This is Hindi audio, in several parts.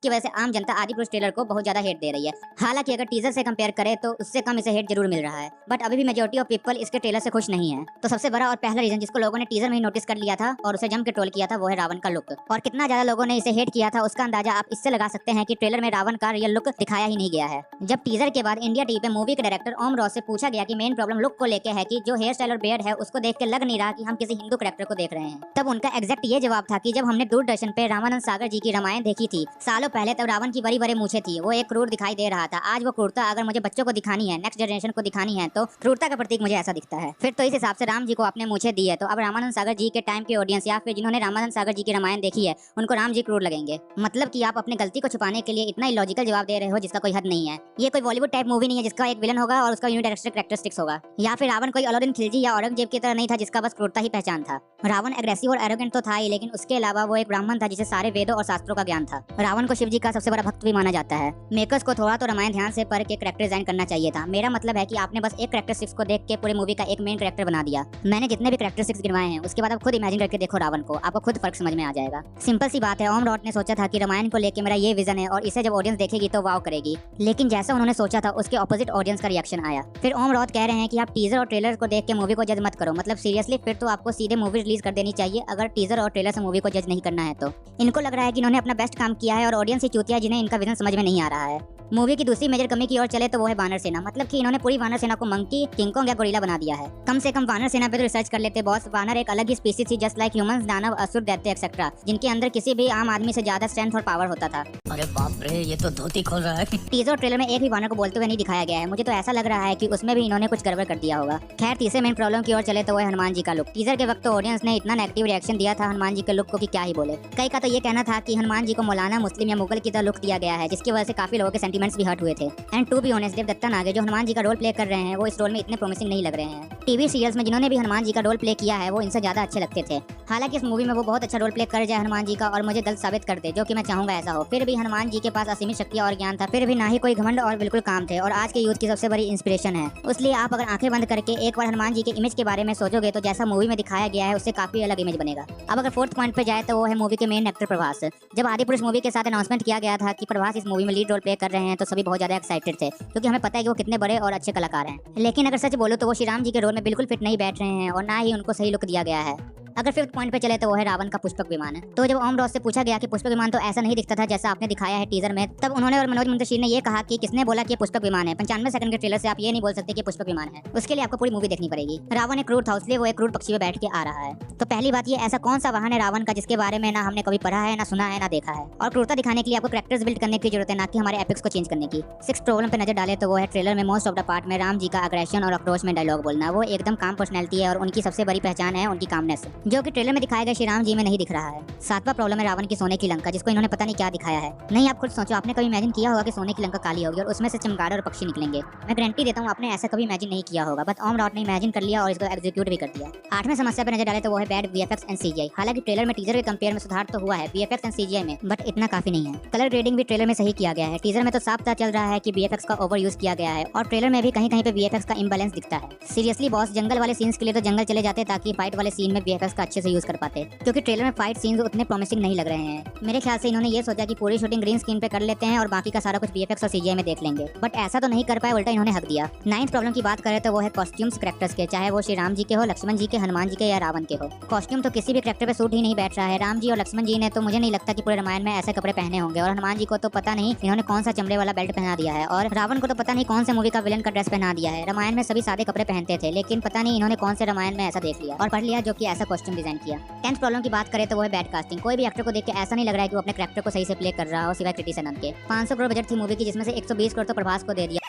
जिसकी वजह से आम जनता आदिपुरुष ट्रेलर को बहुत ज्यादा हेट दे रही है। हालांकि अगर टीजर से कंपेयर करें तो उससे कम इसे हेट जरूर मिल रहा है, बट अभी भी मेजोरिटी ऑफ पीपल इसके ट्रेलर से खुश नहीं है। तो सबसे बड़ा और पहला रीजन जिसको लोगों ने टीजर में ही नोटिस कर लिया था और उसे जम के ट्रोल किया था वो है रावण का लुक। और कितना ज्यादा लोगों ने इसे हेट किया था उसका अंदाजा आप इससे लगा सकते हैं कि ट्रेलर में रावण का रियल लुक दिखाया ही नहीं गया है। जब टीजर के बाद इंडिया टीवी पे मूवी के डायरेक्टर ओम रॉस से पूछा गया कि मेन प्रॉब्लम लुक को लेके है कि जो हेयर स्टाइल और बियर्ड है उसको देख के लग नहीं रहा कि हम किसी हिंदू कैरेक्टर को देख रहे हैं, तब उनका एग्जैक्ट ये जवाब था कि जब हमने दूरदर्शन पे रामानंद सागर जी की रामायण देखी थी सालों पहले, तब रावण की बड़ी बड़ी मूछें थी, वो एक क्रूर दिखाई दे रहा था। आज वो क्रूरता अगर मुझे बच्चों को दिखानी है, नेक्स्ट जनरेशन को दिखानी है, तो क्रूरता का प्रतीक मुझे ऐसा दिखता है। फिर तो इस हिसाब से राम जी को आपने मूछें दी है, तो अब रामानंद सागर जी के टाइम के ऑडियंस या फिर जिन्होंने रामानंद सागर जी की रामायण देखी है उनको राम जी क्रूर लगेंगे। मतलब कि आप अपनी गलती को छुपाने के लिए इतना इलॉजिकल जवाब दे रहे हो जिसका कोई हद नहीं है। ये कोई बॉलीवुड टाइप मूवी नहीं है जिसका एक विलन होगा और उसका यूनिडायरेक्शनल कैरेक्टरिस्टिक्स होगा, या फिर रावण कोई अलाउद्दीन खिलजी या औरंगजेब की तरह नहीं था जिसका बस क्रूरता ही पहचान था। रावण एग्रेसिव और एरोगेंट तो था ही, लेकिन उसके अलावा वो एक ब्राह्मण था जिसे सारे वेदों और शास्त्रों का ज्ञान था। रावण को शिव जी का सबसे बड़ा भक्त भी माना जाता है। मेकर्स को थोड़ा तो रामायण ध्यान से पढ़ के कैरेक्टर डिजाइन करना चाहिए था। मेरा मतलब है कि आपने बस एक कैरेक्टरिस्टिक्स को देख के पूरी मूवी का एक मेन कैरेक्टर बना दिया। मैंने जितने भी कैरेक्टरिस्टिक्स गिनवाए हैं उसके बाद आप खुद इमेजिन करके देखो रावण को, आपको खुद फर्क समझ में आ जाएगा। सिंपल सी बात है, ओम रॉट ने सोचा था कि रामायण को लेके मेरा ये विजन है और इसे जब ऑडियंस देखेगी तो वाव करेगी, लेकिन जैसा उन्होंने सोचा था उसके ऑपोजिट ऑडियंस का रिएक्शन आया। फिर ओम रॉट कह रहे हैं कि आप टीजर और ट्रेलर को देख के मूवी को जज मत करो। मतलब सीरियसली, फिर तो आपको सीधे मूवी रिलीज कर देनी चाहिए अगर टीजर और ट्रेलर से मूवी को जज नहीं करना है। तो इनको लग रहा है कि इन्होंने अपना बेस्ट काम किया है और ऑडियंस ही चूतिया जिन्हें इनका विजन समझ में नहीं आ रहा है। मूवी की दूसरी मेजर कमी की ओर चले तो वो है वानर सेना। मतलब कि इन्होंने पूरी वानर सेना को मंकी, किंग कॉन्ग या गोरिल्ला बना दिया है। कम से कम वानर सेना पे तो रिसर्च कर लेते बॉस। वानर एक अलग ही स्पीसीज थी, जस्ट लाइक ह्यूमंस, दानव, असुर, दैत्य एक्सेट्रा, जिनके अंदर किसी भी आम आदमी से ज्यादा स्ट्रेंथ और पावर होता था। अरे बाप रे, ये तो धोती खोल रहा है। टीजर और ट्रेलर में एक भी वानर को बोलते हुए नहीं दिखाया गया है। मुझे तो ऐसा लग रहा है कि उसमें भी इन्होंने कुछ गड़बड़ कर दिया होगा। खैर, तीसरे मेन प्रॉब्लम की ओर चले तो वो है हनुमान जी का लुक। टीजर के वक्त तो ऑडियंस ने इतना नेगेटिव रिएक्शन दिया था हनुमान जी के लुक को कि क्या ही बोले। कई का तो ये कहना था कि हनुमान जी को मौलाना, मुस्लिम या मुगल की तरह लुक दिया गया है, जिसकी वजह से काफी लोगों के सेंटीमेंट्स भी हर्ट हुए थे। And to be honest, Devdatta Nage जो हनुमान जी का रोल प्ले कर रहे हैं वो इस रोल में इतने प्रॉमिसिंग नहीं लग रहे हैं। टीवी सीरियल्स में जिन्होंने भी हनुमान जी का रोल प्ले किया है वो इनसे ज्यादा अच्छे लगते थे। हालांकि इस मूवी में वो बहुत अच्छा रोल प्ले कर जाए हनुमान जी का और मुझे गलत साबित कर दे, जो कि मैं चाहूंगा ऐसा हो। फिर भी हनुमान जी के पास असीमित शक्तियां और ज्ञान था, फिर भी ना ही कोई घमंड और बिल्कुल काम थे, और आज के यूथ की सबसे बड़ी इंस्पिरेशन है। इसलिए आप अगर आंखें बंद करके एक बार हनुमान जी के इमेज के बारे में सोचोगे तो जैसा मूवी में दिखाया गया है उससे काफी अलग इमेज बनेगा। अब अगर फोर्थ पॉइंट पे जाए तो वो है मूवी के मेन एक्टर प्रभास। जब आदिपुरुष मूवी के साथ अनाउंसमेंट किया गया था कि प्रभास इस मूवी में लीड रोल प्ले कर रहे हैं तो सभी बहुत ज्यादा एक्साइटेड थे, क्योंकि हमें पता है कि वो कितने बड़े और अच्छे कलाकार हैं। लेकिन अगर सच बोलो तो वो श्री राम जी के रोल में बिल्कुल फिट नहीं बैठ रहे हैं और ना ही उनको सही लुक दिया गया है। अगर फिफ्थ पॉइंट पे चले तो वो है रावण का पुष्पक विमान। तो जब ओम रॉस से पूछा गया कि पुष्पक विमान तो ऐसा नहीं दिखता था जैसा आपने दिखाया है टीजर में, तब उन्होंने और मनोज मुंतशिर ने ये कहा कि किसने बोला कि पुष्पक विमान है। 95 सेकंड के ट्रेलर से आप ये नहीं बोल सकते कि पुष्पक विमान है। उसके लिए आपको पूरी मूवी देखनी पड़ेगी। रावण एक क्रूर था, इसलिए वो एक क्रूर पक्षी पे बैठ के आ रहा है। तो पहली बात, ये ऐसा कौन सा वाहन है रावण का जिसके बारे में ना हमने कभी पढ़ा है, ना सुना है, ना देखा है। और क्रूरता दिखाने के लिए आपको कैरेक्टर्स बिल्ड करने की जरूरत है, ना कि हमारे एपिक्स को चेंज करने की। सिक्स प्रॉब्लम पे नजर डाले तो वो है ट्रेलर में मोस्ट ऑफ द पार्ट में राम जी का अग्रेशन और अक्रोच में डायलॉग बोलना। वो एकदम काम पर्सनैलिटी है और उनकी सबसे बड़ी पहचान है उनकी कामनेस, जो कि ट्रेलर में दिखाया गया श्री राम जी में नहीं दिख रहा है। सातवां प्रॉब्लम है रावण की सोने की लंका, जिसको इन्होंने पता नहीं क्या दिखाया है। नहीं, आप खुद सोचो, आपने कभी इमेजिन किया होगा कि सोने की लंका काली होगी और उसमें से चमगादड़ और पक्षी निकलेंगे? मैं गारंटी देता हूँ आपने ऐसा कभी इमेजिन नहीं किया होगा, बट ओम रॉट ने इमेजिन कर लिया और इसको एग्जीक्यूट भी कर दिया। आठवें समस्या पे नजर डाले तो वो है बैड वीएफएक्स एंड सीजीआई। हालांकि ट्रेलर में टीजर के कंपेयर में सुधार तो हुआ है वीएफएक्स एंड सीजीआई में, बट इतना काफी नहीं है। कलर ग्रेडिंग भी ट्रेलर में सही किया गया है। टीजर में तो साफ पता चल रहा है कि वीएफएक्स का ओवर यूज किया गया है और ट्रेलर में भी कहीं कहीं पे वीएफएक्स का इम्बैलेंस दिखता है। सीरियसली बॉस, जंगल वाले सीन्स के लिए तो जंगल चले जाते ताकि फाइट वाले सीन में वीएफएक्स का अच्छे से यूज कर पाते, क्योंकि ट्रेलर में फाइट सीन्स उतने प्रॉमिसिंग नहीं लग रहे हैं। मेरे ख्याल से इन्होंने ये सोचा कि पूरी शूटिंग ग्रीन स्क्रीन पे कर लेते हैं और बाकी का सारा कुछ वीएफएक्स और सीजीआई में देख लेंगे, बट ऐसा तो नहीं कर पाए, उल्टा इन्होंने हक दिया। नाइन्थ प्रॉब्लम की बात करें तो वो है कॉस्ट्यूम्स कैरेक्टर्स के, चाहे वो श्री राम जी के हो, लक्ष्मण जी के, हनुमान जी के या रावण के हो। कॉस्ट्यूम तो किसी भी कैरेक्टर पे सूट ही नहीं बैठ रहा है। राम जी और लक्ष्मण जी ने तो मुझे नहीं लगता कि पूरे रामायण में ऐसे कपड़े पहने होंगे, और हनुमान जी को तो पता नहीं इन्होंने कौन सा चमड़े वाला बेल्ट पहना दिया है, और रावण को तो पता नहीं कौन से मूवी का विलन का ड्रेस पहना दिया है। रामायण में सभी सादे कपड़े पहनते थे, लेकिन पता नहीं इन्होंने कौन से रामायण में ऐसा देख लिया और पढ़ लिया जो कि ऐसा कॉस्ट्यूम डिजाइन किया। 10th प्रॉब्लम की बात करें तो वो है बैड कास्टिंग। कोई भी एक्टर को देख के ऐसा नहीं लग रहा है कि वो अपने कैरेक्टर को सही से प्ले कर रहा हो, सिवाय कृति सेनन के। 500 करोड़ बजट थी मूवी की, जिसमें से 120 करोड़ तो प्रभास को दे दिया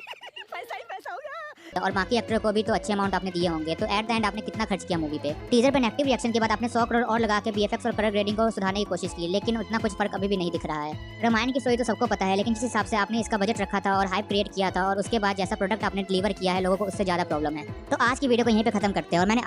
और बाकी एक्टर को भी तो अच्छे अमाउंट आपने दिए होंगे। तो एट द एंड आपने कितना खर्च किया मूवी पे? टीजर पे नेगेटिव रिएक्शन के बाद आपने 100 करोड़ और लगा के वीएफएक्स और कलर ग्रेडिंग को सुधारने की कोशिश की, लेकिन उतना कुछ फर्क अभी भी नहीं दिख रहा है। रामायण की स्टोरी तो सबको पता है, लेकिन जिस हिसाब से आपने इसका बजट रखा था और हाइप क्रिएट किया था और उसके बाद जैसा प्रोडक्ट आपने डिलीवर किया है लोगों को, उससे ज्यादा प्रॉब्लम है। तो आज की वीडियो को यहीं पे खत्म करते हैं और मैंने